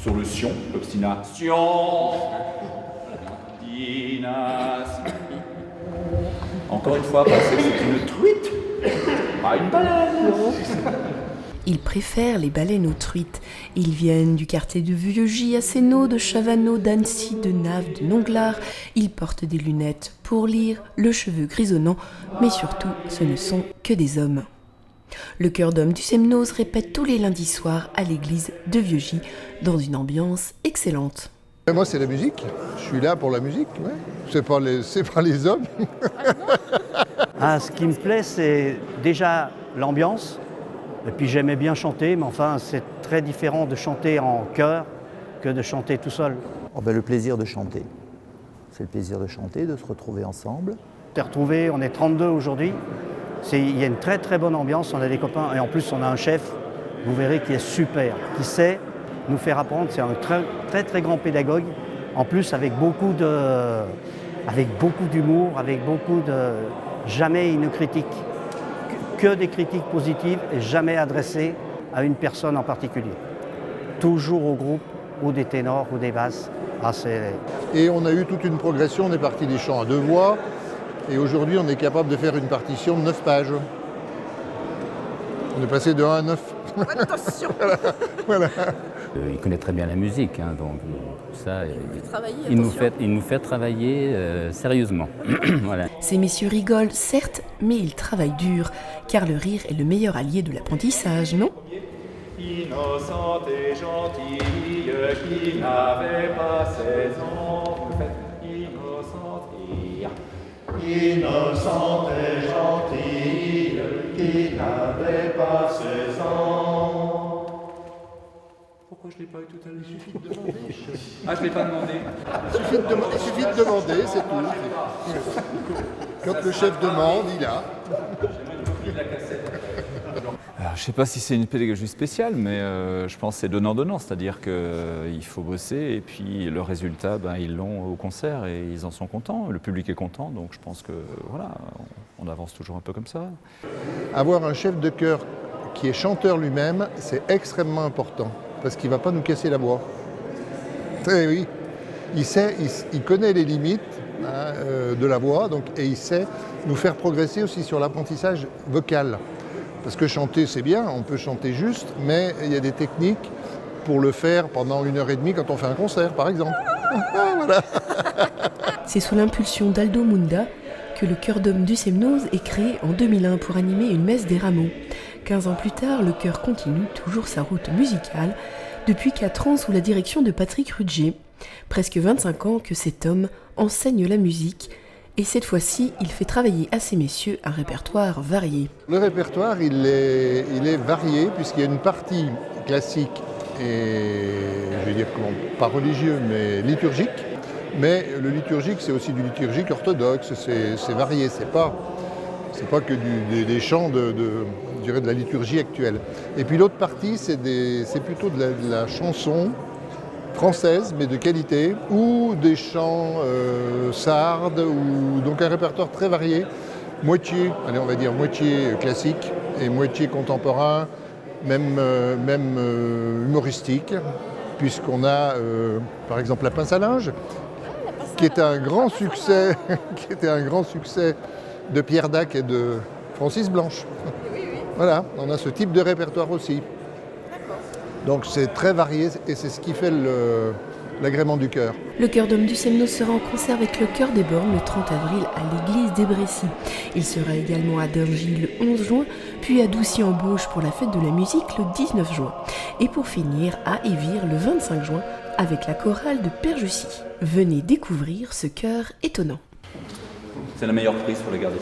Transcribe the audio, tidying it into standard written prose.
Sur le sion, l'obstination. Encore une fois, pensez que c'est une truite, pas une baleine. Ils préfèrent les baleines aux truites. Ils viennent du quartier de Vieux-Gy, Asséno, de Chavanneau, d'Annecy, de Naves, de Nonglard. Ils portent des lunettes pour lire, le cheveu grisonnant, mais surtout, ce ne sont que des hommes. Le chœur d'hommes du Semnoz répète tous les lundis soirs à l'église de Vieux-Gy, dans une ambiance excellente. Moi, c'est la musique. Je suis là pour la musique. Ouais. C'est pas les hommes. Ce qui me plaît, c'est déjà l'ambiance. Et puis j'aimais bien chanter, mais enfin, c'est très différent de chanter en chœur que de chanter tout seul. Le plaisir de chanter. C'est le plaisir de chanter, de se retrouver ensemble. On est 32 aujourd'hui. Il y a une très très bonne ambiance, on a des copains et en plus on a un chef, vous verrez, qui est super, qui sait nous faire apprendre. C'est un très très très grand pédagogue, en plus avec beaucoup d'humour, avec beaucoup de... Jamais une critique, que des critiques positives et jamais adressées à une personne en particulier. Toujours au groupe, ou des ténors, ou des basses. Et on a eu toute une progression, on est parti des chants à 2 voix. Et aujourd'hui, on est capable de faire une partition de 9 pages. On est passé de 1 à 9. Attention. Voilà. Il connaît très bien la musique, donc ça, il nous fait travailler sérieusement. Voilà. Ces messieurs rigolent, certes, mais ils travaillent dur, car le rire est le meilleur allié de l'apprentissage, non ? Innocente et gentille, qui n'avait pas 16 ans. Innocente et gentille, qui n'avait pas 16 ans. Pourquoi je ne l'ai pas eu tout à l'heure ? Il suffit de demander. Je ne l'ai pas demandé. Il suffit de demander, c'est tout. Quand le chef demande, il a. Alors, je ne sais pas si c'est une pédagogie spéciale, mais je pense que c'est donnant-donnant, c'est-à-dire qu'il faut bosser et puis le résultat, ils l'ont au concert et ils en sont contents, le public est content, donc je pense que voilà, on avance toujours un peu comme ça. Avoir un chef de chœur qui est chanteur lui-même, c'est extrêmement important, parce qu'il ne va pas nous casser la voix. Eh oui, il connaît les limites de la voix, et il sait nous faire progresser aussi sur l'apprentissage vocal. Parce que chanter, c'est bien, on peut chanter juste, mais il y a des techniques pour le faire pendant 1h30 quand on fait un concert, par exemple. Voilà. C'est sous l'impulsion d'Aldo Munda que le chœur d'hommes du Semnoz est créé en 2001 pour animer une messe des rameaux. 15 ans plus tard, le chœur continue toujours sa route musicale, depuis 4 ans sous la direction de Patrick Rudger. Presque 25 ans que cet homme enseigne la musique. Et cette fois-ci, il fait travailler à ces messieurs un répertoire varié. Le répertoire, il est varié puisqu'il y a une partie classique et, je vais dire, pas religieux, mais liturgique. Mais le liturgique, c'est aussi du liturgique orthodoxe, c'est varié, c'est pas que des chants de la liturgie actuelle. Et puis l'autre partie, c'est plutôt de la chanson française, mais de qualité, ou des chants sardes, ou donc un répertoire très varié, moitié classique et moitié contemporain, même humoristique, puisqu'on a par exemple La Pince à linge, qui était un grand succès, de Pierre Dac et de Francis Blanche. Voilà, on a ce type de répertoire aussi. Donc c'est très varié et c'est ce qui fait l'agrément du chœur. Le chœur d'hommes du Semnoz sera en concert avec le chœur des Bornes le 30 avril à l'église d'Ébrécy. Il sera également à Dingy le 11 juin, puis à Doucy-en-Bauge pour la fête de la musique le 19 juin. Et pour finir à Évire le 25 juin avec la chorale de Père-Jussy. Venez découvrir ce chœur étonnant. C'est la meilleure prise pour le garder.